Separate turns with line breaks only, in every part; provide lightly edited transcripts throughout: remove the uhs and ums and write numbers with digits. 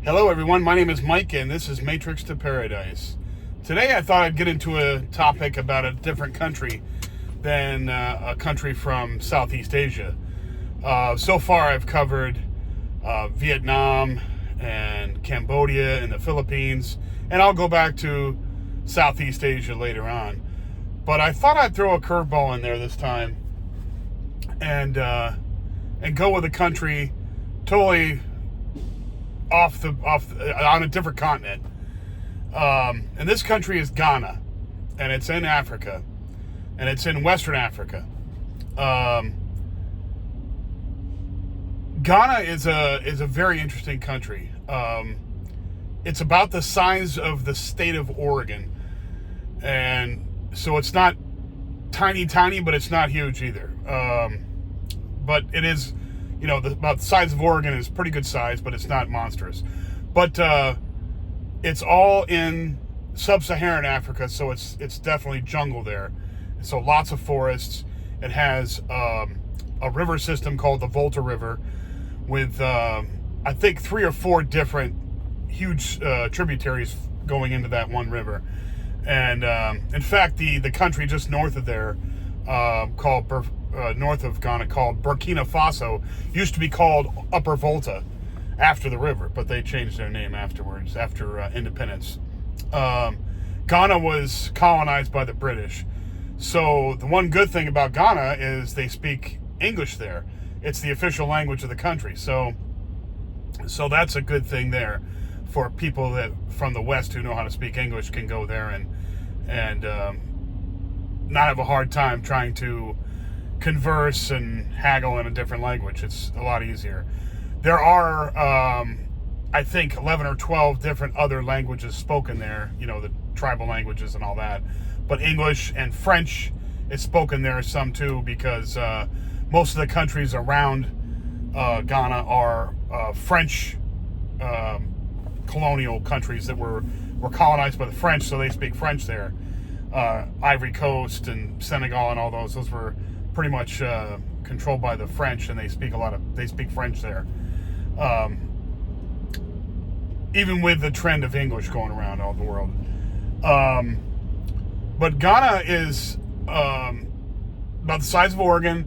Hello everyone, my name is Mike and this is Matrix to Paradise. Today I thought I'd get into a topic about a different country than a country from Southeast Asia. So far I've covered Vietnam and Cambodia and the Philippines, and I'll go back to Southeast Asia later on. But I thought I'd throw a curveball in there this time and go with a country totally on a different continent. And this country is Ghana, and it's in Africa, and it's in Western Africa. Ghana is a very interesting country. It's about the size of the state of Oregon, and so it's not tiny, but it's not huge either. But it is, about the size of Oregon is pretty good size, but it's not monstrous. But it's all in sub-Saharan Africa, so it's definitely jungle there. So lots of forests. It has a river system called the Volta River with, I think, 3 or 4 different huge tributaries going into that one river. And in fact, the country just north of there, north of Ghana, called Burkina Faso, used to be called Upper Volta after the river, but they changed their name afterwards, after independence. Ghana was colonized by the British. So the one good thing about Ghana is they speak English there. It's the official language of the country. So that's a good thing there for people that from the West who know how to speak English can go there and not have a hard time trying to converse and haggle in a different language. It's a lot easier. There are, I think, 11 or 12 different other languages spoken there, the tribal languages and all that. But English and French is spoken there some too, because most of the countries around Ghana are French colonial countries that were colonized by the French, so they speak French there. Ivory Coast and Senegal and all those were pretty much controlled by the French, and they speak French there. Even with the trend of English going around all the world. But Ghana is about the size of Oregon,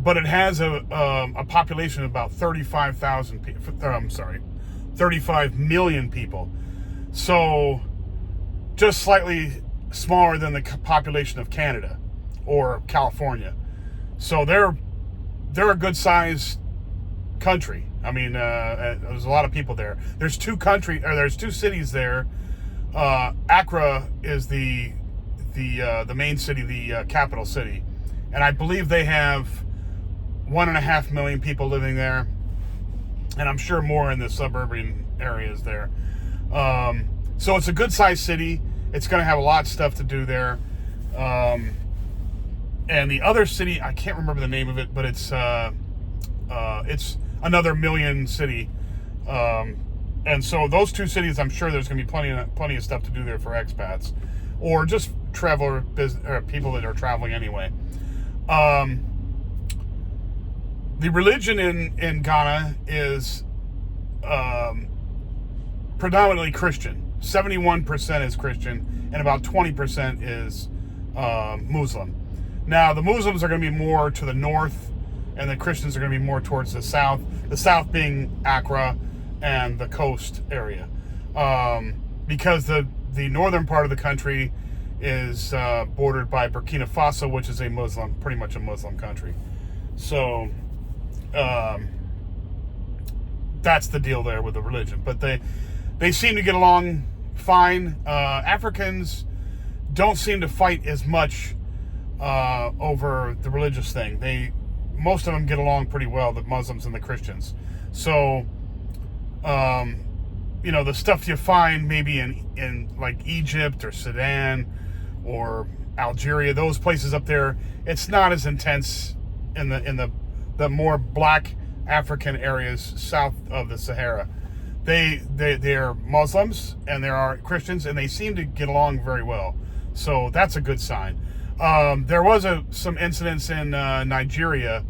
but it has a population of about 35 million people. So just slightly smaller than the population of Canada or California. So they're a good sized country. I mean, there's a lot of people there. There's 2 cities there. Accra is the main city, the capital city, and I believe they have 1.5 million people living there, and I'm sure more in the suburban areas there. So it's a good sized city. It's going to have a lot of stuff to do there. And the other city, I can't remember the name of it, but it's another million city. And so those 2 cities, I'm sure there's going to be plenty of stuff to do there for expats or just people that are traveling anyway. The religion in Ghana is predominantly Christian. 71% is Christian, and about 20% is Muslim. Now, the Muslims are going to be more to the north, and the Christians are going to be more towards the south. The south being Accra and the coast area, because the northern part of the country is bordered by Burkina Faso, which is pretty much a Muslim country. So that's the deal there with the religion. But they seem to get along fine. Africans don't seem to fight as much over the religious thing. Most of them get along pretty well, the Muslims and the Christians. So, the stuff you find maybe in like Egypt or Sudan or Algeria, those places up there, it's not as intense in the more black African areas south of the Sahara. They're Muslims and there are Christians, and they seem to get along very well. So that's a good sign. There was some incidents in Nigeria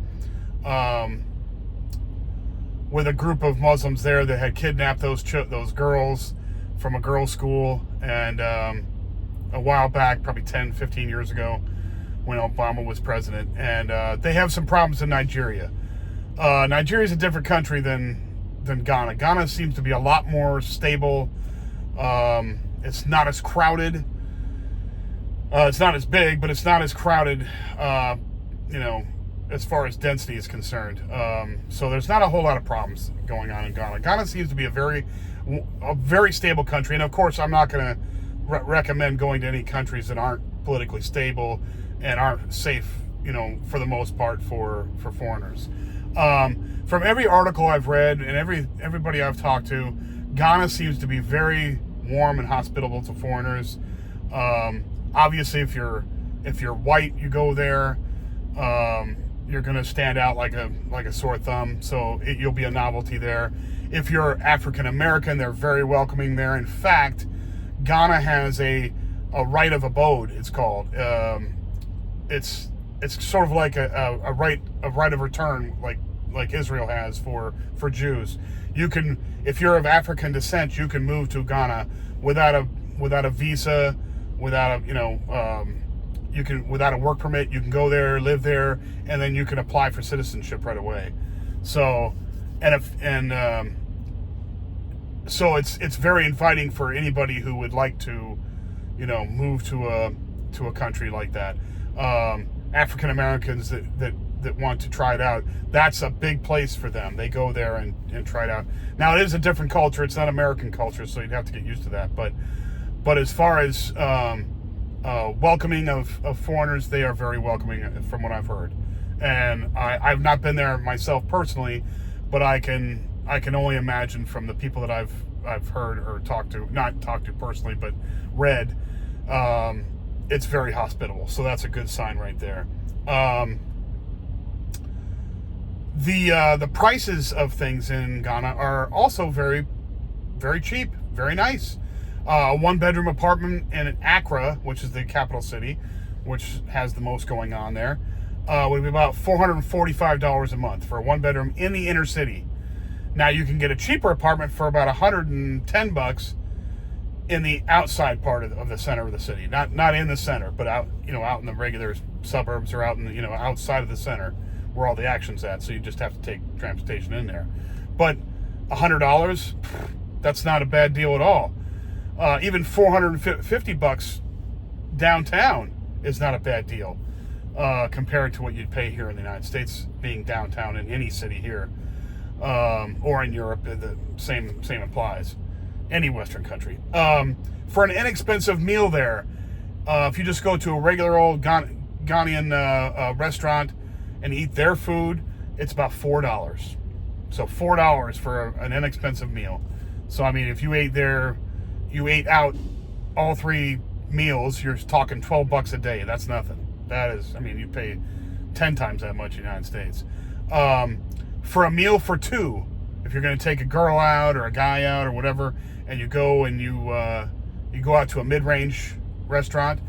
with a group of Muslims there that had kidnapped those girls from a girls' school, and a while back, probably 10, 15 years ago, when Obama was president. And they have some problems in Nigeria. Nigeria is a different country than Ghana. Ghana seems to be a lot more stable. It's not as crowded. It's not as big, but it's not as crowded, as far as density is concerned. So there's not a whole lot of problems going on in Ghana. Ghana seems to be a very stable country. And of course, I'm not going to recommend going to any countries that aren't politically stable and aren't safe, for the most part for foreigners. From every article I've read and everybody I've talked to, Ghana seems to be very warm and hospitable to foreigners. Obviously, if you're white, you go there, you're going to stand out like a sore thumb. So you'll be a novelty there. If you're African American, they're very welcoming there. In fact, Ghana has a right of abode. It's called. It's sort of like a right of return, like Israel has for Jews. You can, if you're of African descent, you can move to Ghana without a visa, without a work permit. You can go there, live there, and then you can apply for citizenship right away. So, so it's very inviting for anybody who would like to, move to a country like that. African Americans that want to try it out, that's a big place for them. They go there and try it out. Now, it is a different culture. It's not American culture, so you'd have to get used to that. But as far as welcoming of foreigners, they are very welcoming from what I've heard. And I've not been there myself personally, but I can only imagine from the people that I've heard or not talked to personally, but read, it's very hospitable. So that's a good sign right there. The prices of things in Ghana are also very, very cheap, very nice. A one-bedroom apartment in Accra, which is the capital city, which has the most going on there, would be about $445 a month for a one-bedroom in the inner city. Now, you can get a cheaper apartment for about $110 in the outside part of the center of the city. Not in the center, but out in the regular suburbs or out in the, outside of the center where all the action's at. So you just have to take transportation in there. But $100, that's not a bad deal at all. Even $450 downtown is not a bad deal compared to what you'd pay here in the United States, being downtown in any city here, or in Europe. The same applies. Any Western country. For an inexpensive meal there, if you just go to a regular old Ghanaian restaurant and eat their food, it's about $4. So $4 for an inexpensive meal. So I mean, if you ate out all 3 meals, you're talking $12 a day. That's nothing. That is, you pay 10 times that much in the United States. For a meal for 2, if you're going to take a girl out or a guy out or whatever, and you go and you go out to a mid-range restaurant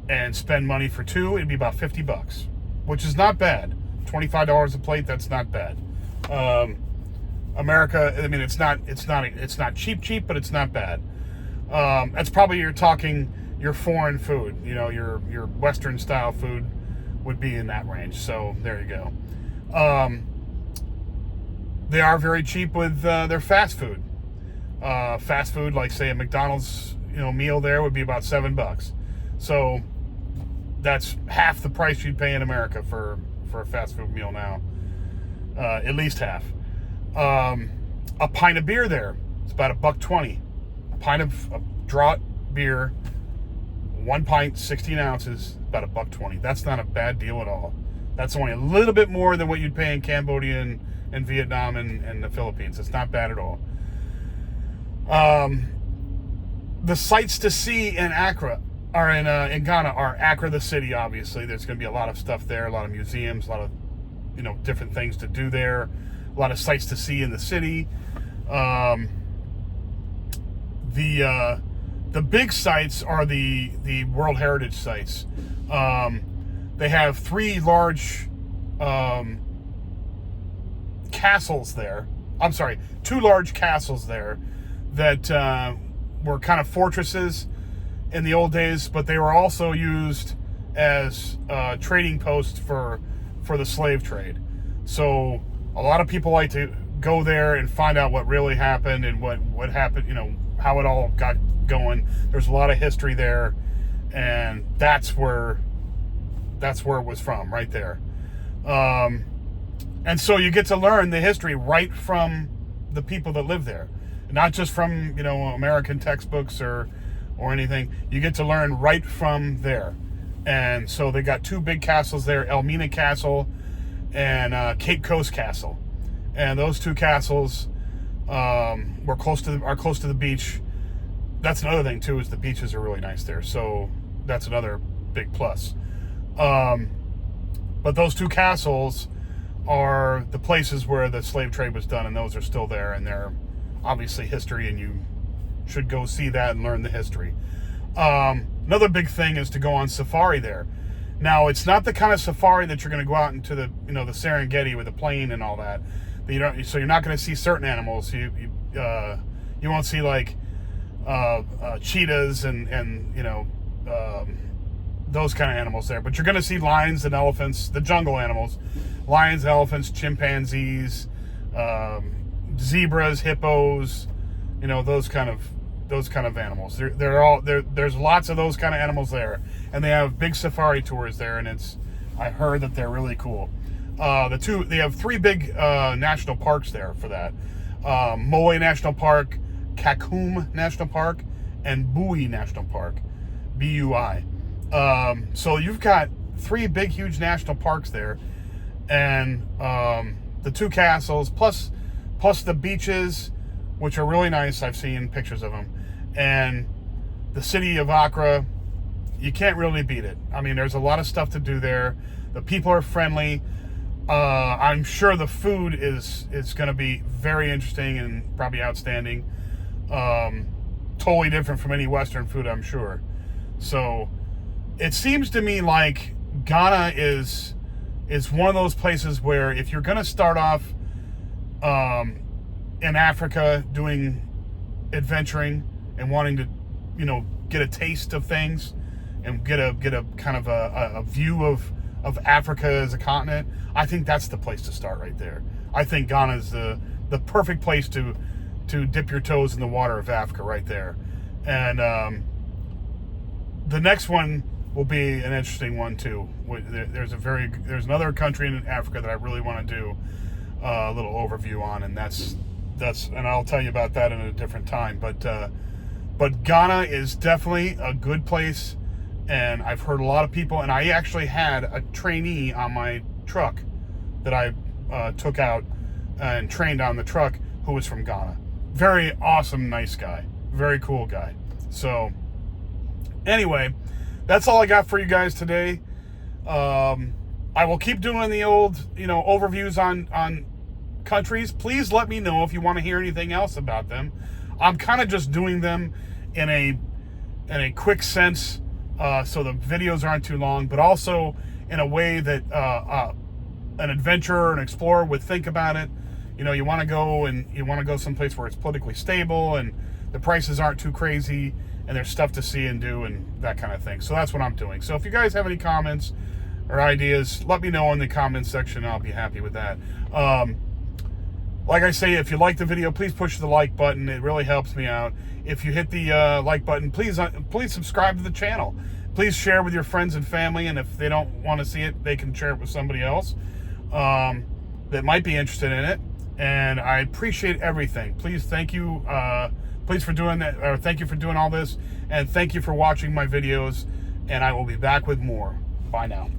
and spend money for 2, it'd be about $50, which is not bad. $25 a plate, that's not bad. America, it's not cheap, but it's not bad. That's probably you're talking your foreign food. Your Western style food would be in that range. So there you go. They are very cheap with their fast food. Fast food, like say a McDonald's, meal there would be about $7. So that's half the price you'd pay in America for a fast food meal now. At least half. A pint of beer there, it's about $1.20. A pint of draught beer, 1 pint, 16 ounces, about $1.20. That's not a bad deal at all. That's only a little bit more than what you'd pay in Cambodia and Vietnam and the Philippines. It's not bad at all. The sights to see in Accra are in Ghana are Accra the city. Obviously, there's going to be a lot of stuff there, a lot of museums, a lot of different things to do there, a lot of sights to see in the city. The big sites are the World Heritage sites. They have 3 large castles there, I'm sorry, 2 large castles there that were kind of fortresses in the old days, but they were also used as trading posts for the slave trade. So a lot of people like to go there and find out what really happened and what happened, you know, how it all got going. There's a lot of history there, and that's where it was from, right there. And so you get to learn the history right from the people that live there, not just from, you know, American textbooks or anything. You get to learn right from there. And so they got 2 big castles there, Elmina Castle and Cape Coast Castle. And those 2 castles are close to the beach. That's another thing too, is the beaches are really nice there. So that's another big plus. But those 2 castles are the places where the slave trade was done, and those are still there, and they're obviously history, and you should go see that and learn the history. Another big thing is to go on safari there. Now, it's not the kind of safari that you're going to go out into the, you know, the Serengeti with a plane and all that. So you're not going to see certain animals. You won't see like cheetahs and you know, those kind of animals there. But you're going to see lions and elephants, the jungle animals, lions, elephants, chimpanzees, zebras, hippos, you know, those kind of animals. There's lots of those kind of animals there, and they have big safari tours there, and I heard that they're really cool. They have 3 big national parks there for that. Moai National Park, Kakum National Park, and Bui National Park, B-U-I. So you've got 3 big, huge national parks there, and the 2 castles, plus the beaches, which are really nice. I've seen pictures of them. And the city of Accra, you can't really beat it. I mean, there's a lot of stuff to do there. The people are friendly. I'm sure the food is going to be very interesting and probably outstanding. Totally different from any Western food, I'm sure. So it seems to me like Ghana is one of those places where if you're going to start off in Africa doing adventuring and wanting to, you know, get a taste of things and get a kind of a view of Africa as a continent, I think that's the place to start right there. I think Ghana is the perfect place to dip your toes in the water of Africa right there. And the next one will be an interesting one too. There's another country in Africa that I really want to do a little overview on, and that's and I'll tell you about that in a different time. But Ghana is definitely a good place, and I've heard a lot of people, and I actually had a trainee on my truck that I took out and trained on the truck who was from Ghana. Very awesome, nice guy, very cool guy. So anyway, that's all I got for you guys today. I will keep doing the old, you know, overviews on countries. Please let me know if you want to hear anything else about them. I'm kind of just doing them in a quick sense, so the videos aren't too long, but also in a way that an adventurer, an explorer would think about it. You know, you want to go someplace where it's politically stable and the prices aren't too crazy and there's stuff to see and do and that kind of thing. So that's what I'm doing. So if you guys have any comments or ideas, let me know in the comments section. I'll be happy with that. Like I say, if you like the video, please push the like button. It really helps me out. If you hit the like button, please subscribe to the channel. Please share with your friends and family, and if they don't want to see it, they can share it with somebody else that might be interested in it. And I appreciate everything. Please, thank you. Please for doing that, or thank you for doing all this, and thank you for watching my videos. And I will be back with more. Bye now.